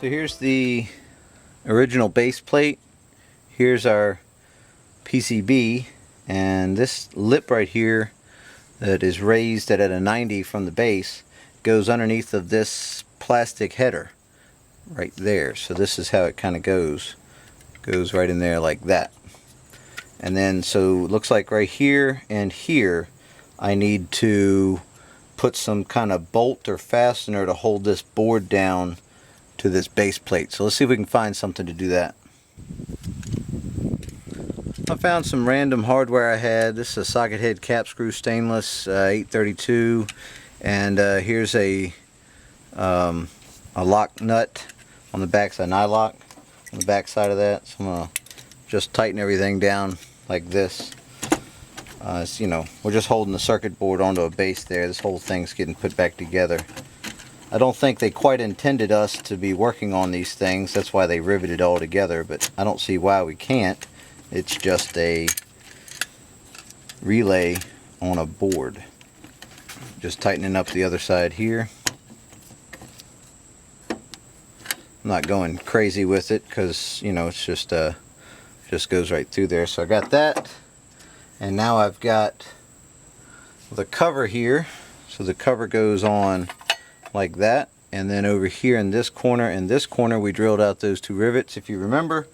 So here's the original base plate. Here's our PCB, and this lip right here that is raised at a 90 from the base goes underneath of this plastic header right there. So this is how it kind of goes right in there like that. And then so it looks like right here and here I need to put some kind of bolt or fastener to hold this board down to this base plate. So let's see if we can find something to do that. I found some random hardware I had. This is a socket head cap screw stainless 832, and here's a lock nut on the back side, an eye lock on the back side of that. So I'm gonna just tighten everything down like this. You know, we're just holding the circuit board onto a base there. This whole thing's getting put back together. I don't think they quite intended us to be working on these things. That's why they riveted all together, but I don't see why we can't. It's just a relay on a board. Just tightening up the other side here. I'm not going crazy with it because, you know, it's just goes right through there. So I got that, and now I've got the cover here. So the cover goes on like that, and then over here in this corner and this corner we drilled out those two rivets. If you remember,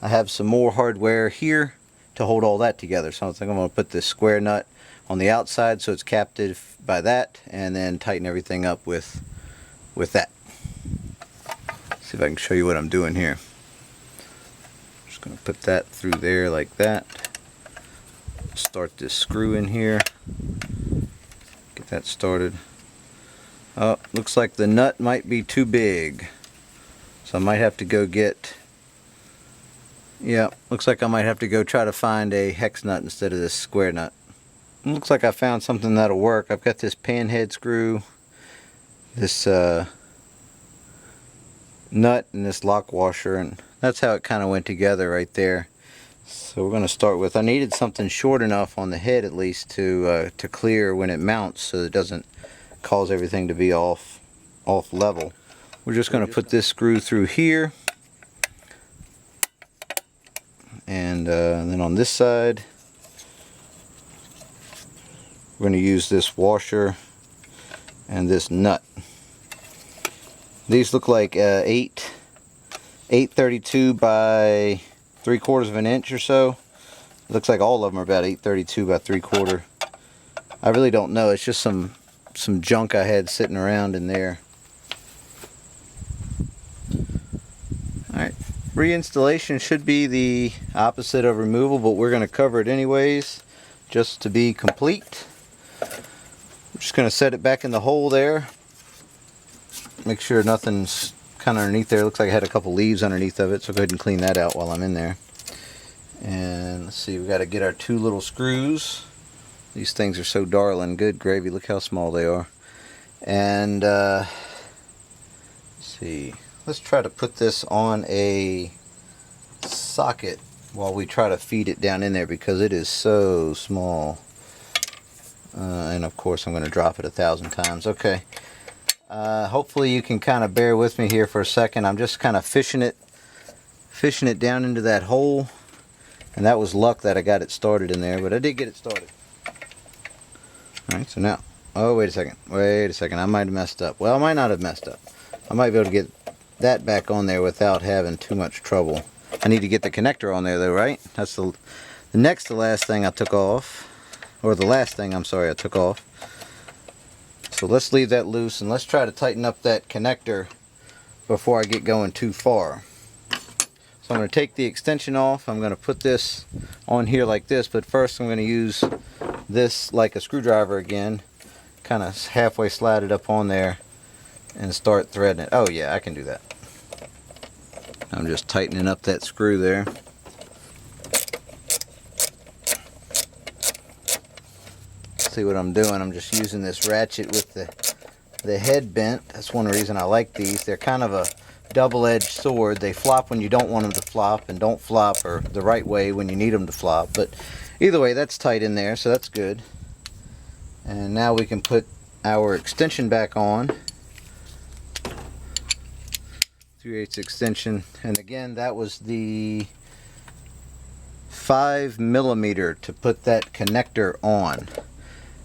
I have some more hardware here to hold all that together. So I think I'm going to put this square nut on the outside so it's captive by that, and then tighten everything up with that. See if I can show you what I'm doing here. Just going to put that through there like that. Start this screw in here. Get that started. Oh, looks like the nut might be too big. So I might have to go get... Yeah, looks like I might have to go try to find a hex nut instead of this square nut. It looks like I found something that'll work. I've got this pan head screw, this nut, and this lock washer, and that's how it kind of went together right there. So we're going to start with, I needed something short enough on the head at least to clear when it mounts so it doesn't cause everything to be off level. We're just going to put this screw through here, and then on this side we're going to use this washer and this nut. These look like 832 by 3/4 of an inch or so. It looks like all of them are about 832 by 3/4. I really don't know. It's just some junk I had sitting around in there. Alright, reinstallation should be the opposite of removal, but we're going to cover it anyways just to be complete. I'm just going to set it back in the hole there. Make sure nothing's kind of underneath there. Looks like I had a couple leaves underneath of it, so go ahead and clean that out while I'm in there. And let's see, we got to get our two little screws. These things are so darling. Good gravy. Look how small they are. And let's see. Let's try to put this on a socket while we try to feed it down in there because it is so small. And of course I'm going to drop it 1,000 times. Okay. Hopefully you can kind of bear with me here for a second. I'm just kind of fishing it down into that hole. And that was luck that I got it started in there, but I did get it started. Alright, so now, oh, wait a second, I might have messed up. Well, I might not have messed up. I might be able to get that back on there without having too much trouble. I need to get the connector on there though, right? That's the next to last thing I took off, or the last thing, I'm sorry, I took off. So let's leave that loose and let's try to tighten up that connector before I get going too far. So I'm going to take the extension off. I'm going to put this on here like this, but first I'm going to use this like a screwdriver again, kind of halfway slide it up on there and start threading it. Oh yeah, I can do that. I'm just tightening up that screw there. See what I'm doing? I'm just using this ratchet with the head bent. That's one reason I like these. They're kind of a double-edged sword. They flop when you don't want them to flop, and don't flop or the right way when you need them to flop. But either way, that's tight in there, so that's good. And now we can put our extension back on 2/8 extension, and again that was the 5mm to put that connector on.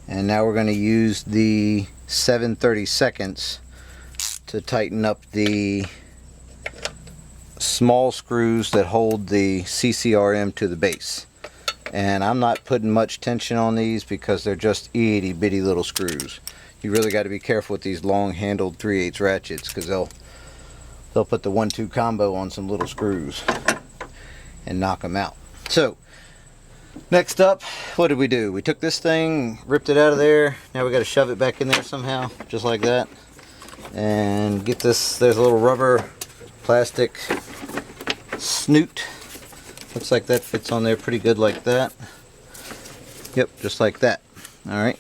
And now we're going to use the 7/32 to tighten up the small screws that hold the CCRM to the base. And I'm not putting much tension on these because they're just itty bitty little screws. You really got to be careful with these long handled 3/8 ratchets, because they'll put the 1-2 combo on some little screws and knock them out. So next up, what did we do? We took this thing, ripped it out of there. Now we got to shove it back in there somehow, just like that, and get this. There's a little rubber plastic snoot. Looks like that fits on there pretty good like that. Yep, just like that. Alright,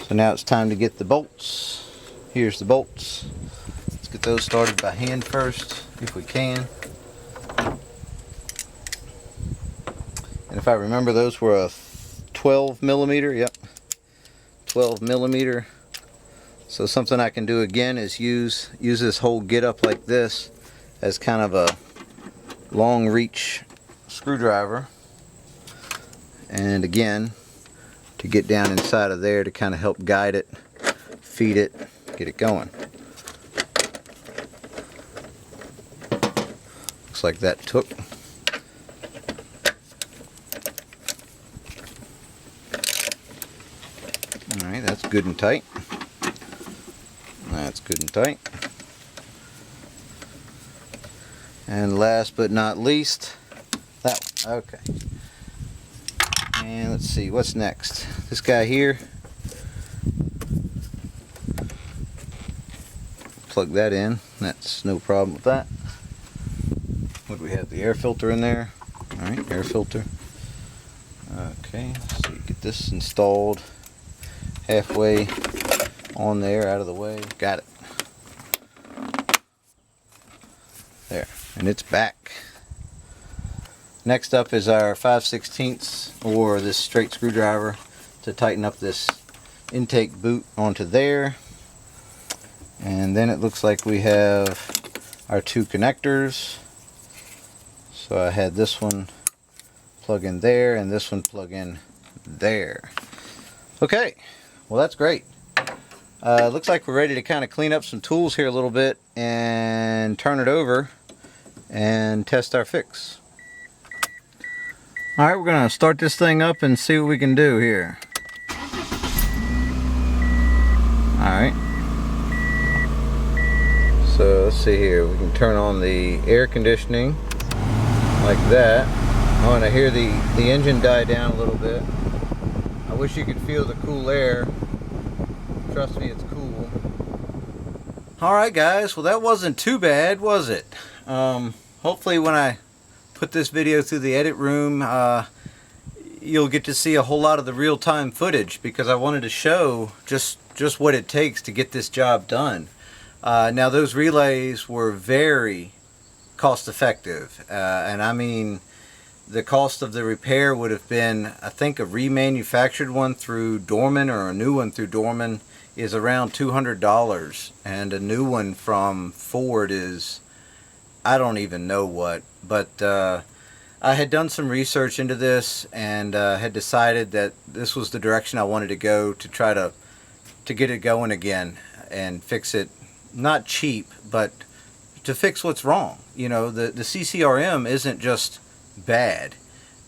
so now it's time to get the bolts. Here's the bolts. Let's get those started by hand first, if we can. And if I remember, those were a 12mm. Yep, 12mm. So something I can do again is use this whole get up like this as kind of a long reach screwdriver, and again to get down inside of there to kind of help guide it, feed it, get it going. Looks like that took. Alright, that's good and tight. That's good and tight. And last but not least, that one. Okay. And let's see, what's next? This guy here. Plug that in. That's no problem with that. What do we have? The air filter in there. Alright, air filter. Okay, so get this installed halfway on there, out of the way. Got it. There. And it's back. Next up is our 5/16 or this straight screwdriver to tighten up this intake boot onto there. And then it looks like we have our 2 connectors. So I had this one plug in there and this one plug in there. Okay, well that's great. Looks like we're ready to kind of clean up some tools here a little bit and turn it over and test our fix. Alright, we're going to start this thing up and see what we can do here. Alright. So let's see here. We can turn on the air conditioning like that. Oh, and I hear the engine die down a little bit. I wish you could feel the cool air. Trust me, it's cool. Alright guys, well that wasn't too bad, was it? Hopefully when I put this video through the edit room, you'll get to see a whole lot of the real-time footage, because I wanted to show just what it takes to get this job done. Now those relays were very cost effective, and I mean the cost of the repair would have been, I think a remanufactured one through Dorman or a new one through Dorman is around $200, and a new one from Ford is, I don't even know what. But I had done some research into this and had decided that this was the direction I wanted to go to try to get it going again and fix it, not cheap, but to fix what's wrong. You know, the CCRM isn't just bad,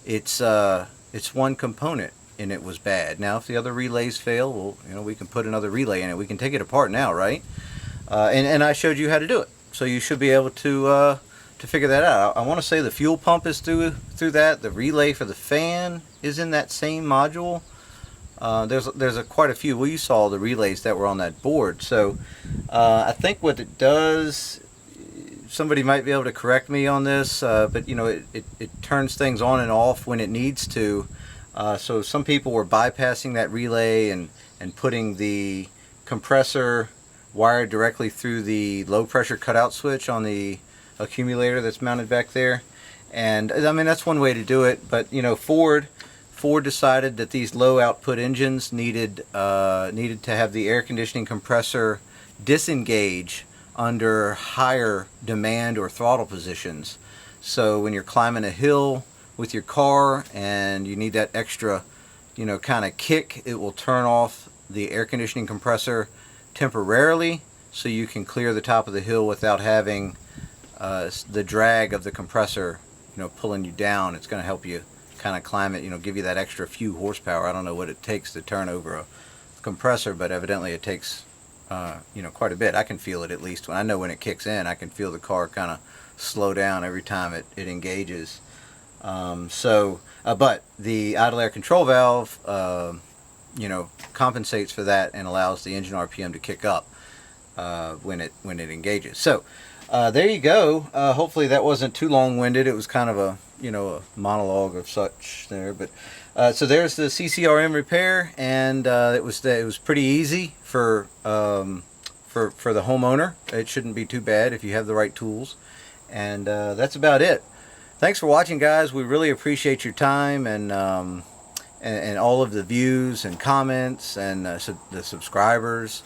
it's one component and it was bad. Now if the other relays fail, well, you know, we can put another relay in it. We can take it apart now, right? And I showed you how to do it, so you should be able to figure that out. I want to say the fuel pump is through that. The relay for the fan is in that same module. There's quite a few. Well, you saw the relays that were on that board. So I think what it does, somebody might be able to correct me on this, but you know, it turns things on and off when it needs to. So some people were bypassing that relay and putting the compressor wired directly through the low pressure cutout switch on the accumulator that's mounted back there. And I mean, that's one way to do it, but you know, Ford decided that these low output engines needed to have the air conditioning compressor disengage under higher demand or throttle positions. So when you're climbing a hill with your car and you need that extra, you know, kind of kick, it will turn off the air conditioning compressor temporarily so you can clear the top of the hill without having the drag of the compressor, you know, pulling you down. It's going to help you kind of climb it, you know, give you that extra few horsepower. I don't know what it takes to turn over a compressor, but evidently it takes you know, quite a bit. I can feel it, at least when I know when it kicks in. I can feel the car kind of slow down every time it engages. But the idle air control valve, you know, compensates for that and allows the engine RPM to kick up when it engages. So there you go. Hopefully that wasn't too long-winded. It was kind of a, you know, a monologue of such there. But so there's the CCRM repair, and it was pretty easy for the homeowner. It shouldn't be too bad if you have the right tools. And that's about it. Thanks for watching, guys. We really appreciate your time and all of the views and comments and the subscribers.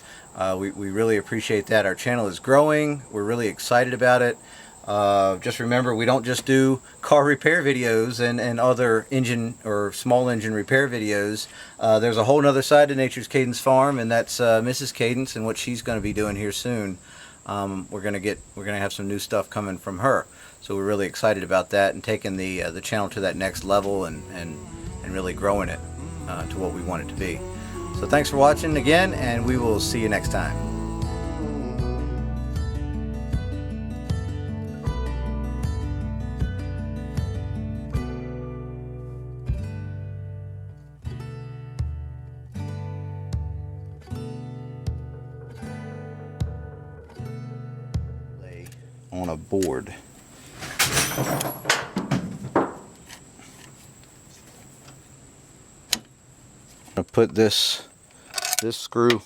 We really appreciate that. Our channel is growing. We're really excited about it. Just remember, we don't just do car repair videos and other engine or small engine repair videos. There's a whole other side to Nature's Cadence Farm, and that's Mrs. Cadence and what she's going to be doing here soon. We're gonna have some new stuff coming from her, so we're really excited about that and taking the channel to that next level and really growing it to what we want it to be. So thanks for watching again, and we will see you next time. On a board. I'll put this screw